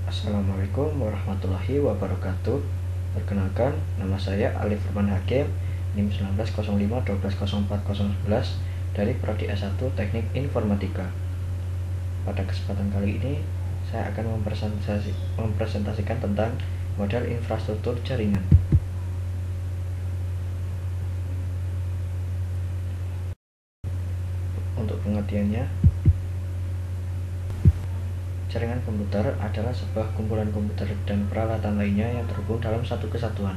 Assalamualaikum warahmatullahi wabarakatuh. Perkenalkan, nama saya Alif Firman Hakim, NIM 1905 dari Prodi S1 Teknik Informatika. Pada kesempatan kali ini, saya akan mempresentasikan tentang model infrastruktur jaringan. Untuk pengertiannya, jaringan komputer adalah sebuah kumpulan komputer dan peralatan lainnya yang terhubung dalam satu kesatuan.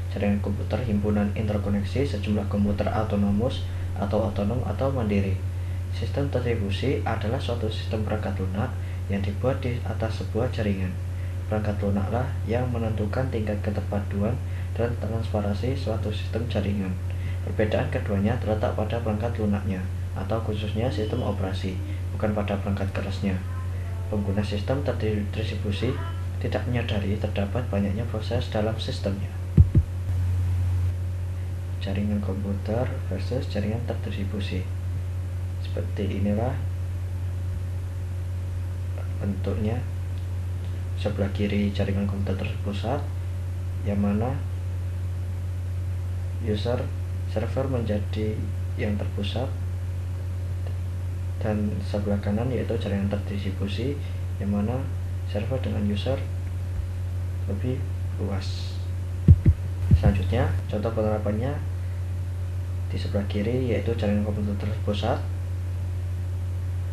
Jaringan komputer himpunan interkoneksi sejumlah komputer autonomus atau otonom atau mandiri. Sistem terdistribusi adalah suatu sistem perangkat lunak yang dibuat di atas sebuah jaringan. Perangkat lunaklah yang menentukan tingkat keterpaduan dan transparansi suatu sistem jaringan. Perbedaan keduanya terletak pada perangkat lunaknya, atau khususnya sistem operasi, bukan pada perangkat kerasnya. Pengguna sistem terdistribusi tidak menyadari terdapat banyaknya proses dalam sistemnya. Jaringan komputer versus jaringan terdistribusi. Seperti inilah bentuknya. Sebelah kiri jaringan komputer terpusat, yang mana server menjadi yang terpusat, dan sebelah kanan yaitu jaringan terdistribusi, yang mana server dengan user lebih luas. Selanjutnya, contoh penerapannya di sebelah kiri yaitu jaringan komputer terpusat,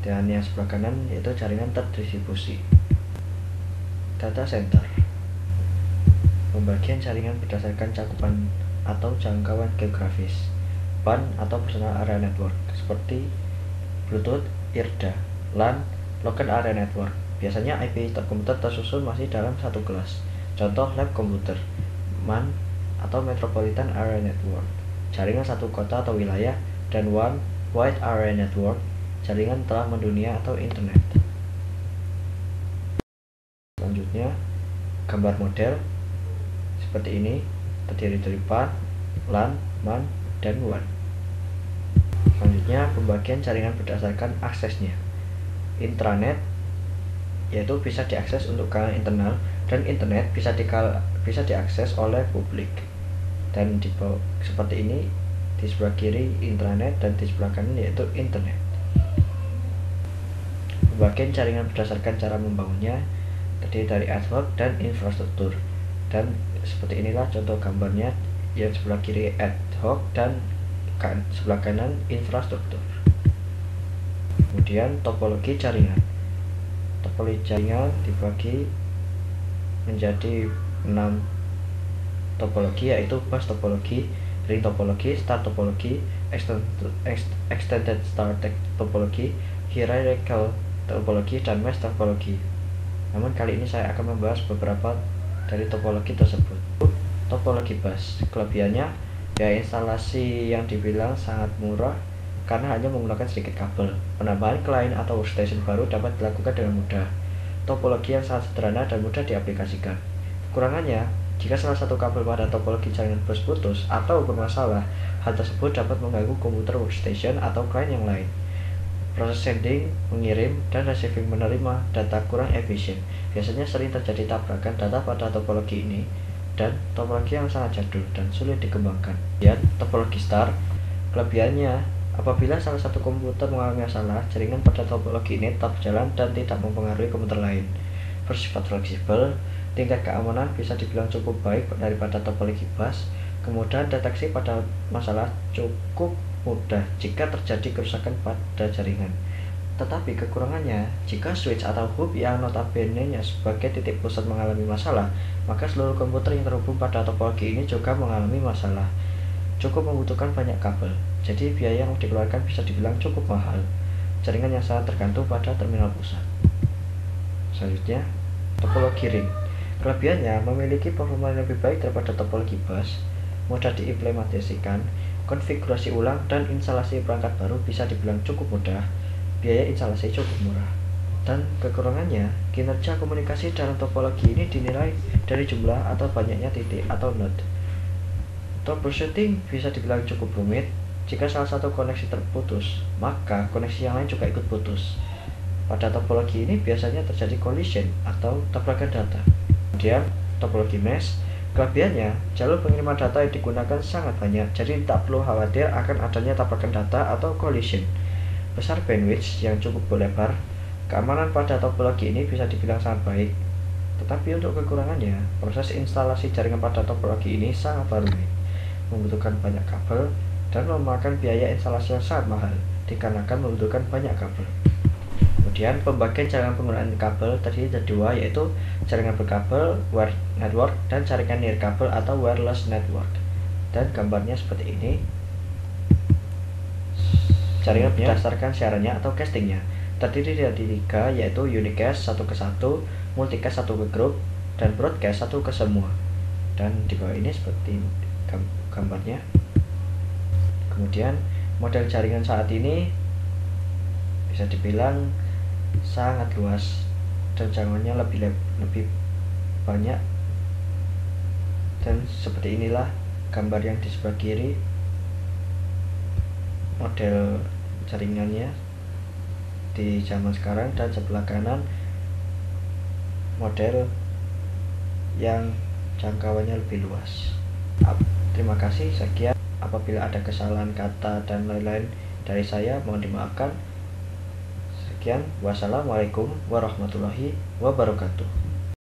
dan yang sebelah kanan yaitu jaringan terdistribusi. Data center. Pembagian jaringan berdasarkan cakupan atau jangkauan geografis. PAN atau Personal Area Network, seperti Bluetooth, IRDA, LAN, Local Area Network. Biasanya IP komputer tersusun masih dalam satu kelas. Contoh lab komputer, MAN atau Metropolitan Area Network, jaringan satu kota atau wilayah, dan One Wide Area Network, jaringan telah mendunia atau internet. Selanjutnya, gambar model seperti ini, terdiri dari PAN, LAN, MAN, dan WAN. Selanjutnya, pembagian jaringan berdasarkan aksesnya. Intranet yaitu bisa diakses untuk kalangan internal, dan internet bisa diakses oleh publik. Dan seperti ini, di sebelah kiri intranet dan di sebelah kanan yaitu internet. Pembagian jaringan berdasarkan cara membangunnya terdiri dari ad hoc dan infrastruktur. Dan seperti inilah contoh gambarnya, yang sebelah kiri ad hoc dan sebelah kanan infrastruktur. Kemudian topologi jaringan. Topologi jaringan dibagi menjadi 6 topologi, yaitu bus topologi, ring topologi, star topologi, extended star topologi, hierarchical topologi, dan mesh topologi. Namun kali ini saya akan membahas beberapa dari topologi tersebut. Topologi bus, kelebihannya ya instalasi yang dibilang sangat murah karena hanya menggunakan sedikit kabel. Penambahan klien atau workstation baru dapat dilakukan dengan mudah. Topologi yang sangat sederhana dan mudah diaplikasikan. Kekurangannya, jika salah satu kabel pada topologi jaringan bus putus atau bermasalah, hal tersebut dapat mengganggu komputer workstation atau klien yang lain. Proses sending, mengirim, dan receiving menerima data kurang efisien. Biasanya sering terjadi tabrakan data pada topologi ini, dan topologi yang sangat jadul dan sulit dikembangkan. Dan topologi star, kelebihannya apabila salah satu komputer mengalami masalah, jaringan pada topologi ini tetap berjalan dan tidak mempengaruhi komputer lain. Bersifat fleksibel, tingkat keamanan bisa dibilang cukup baik daripada topologi bus. Kemudian deteksi pada masalah cukup mudah jika terjadi kerusakan pada jaringan. Tetapi kekurangannya, jika switch atau hub yang notabene-nya sebagai titik pusat mengalami masalah, maka seluruh komputer yang terhubung pada topologi ini juga mengalami masalah. Cukup membutuhkan banyak kabel, jadi biaya yang dikeluarkan bisa dibilang cukup mahal. Jaringan yang sangat tergantung pada terminal pusat. Selanjutnya, topologi ring. Kelebihannya memiliki performa yang lebih baik daripada topologi bus, mudah diimplementasikan, konfigurasi ulang, dan instalasi perangkat baru bisa dibilang cukup mudah. Biaya instalasi cukup murah. Dan kekurangannya, kinerja komunikasi dalam topologi ini dinilai dari jumlah atau banyaknya titik atau node. Troubleshooting bisa dibilang cukup rumit. Jika salah satu koneksi terputus, maka koneksi yang lain juga ikut putus. Pada topologi ini biasanya terjadi collision atau tabrakan data. Kemudian topologi mesh, kelebihannya jalur pengiriman data yang digunakan sangat banyak, jadi tak perlu khawatir akan adanya tabrakan data atau collision. Besar bandwidth yang cukup lebar, keamanan pada topologi ini bisa dibilang sangat baik. Tetapi untuk kekurangannya, proses instalasi jaringan pada topologi ini sangat rumit, membutuhkan banyak kabel, dan memakan biaya instalasi yang sangat mahal, dikarenakan membutuhkan banyak kabel. Kemudian pembagian jaringan penggunaan kabel terdiri dari dua, yaitu jaringan berkabel wired network dan jaringan nirkabel atau wireless network. Dan gambarnya seperti ini. Jaringan berdasarkan siarannya atau castingnya terdiri dari tiga, yaitu unicast 1 ke 1, multicast 1 ke grup, dan broadcast 1 ke semua. Dan di bawah ini seperti gambarnya. Kemudian model jaringan saat ini bisa dibilang sangat luas dan jangkauannya lebih banyak, dan seperti inilah gambar yang di sebelah kiri model jaringannya di zaman sekarang, dan sebelah kanan model yang jangkauannya lebih luas. Terima kasih, sekian. Apabila ada kesalahan kata dan lain-lain dari saya, mohon dimaafkan. Sekian, wassalamualaikum warahmatullahi wabarakatuh.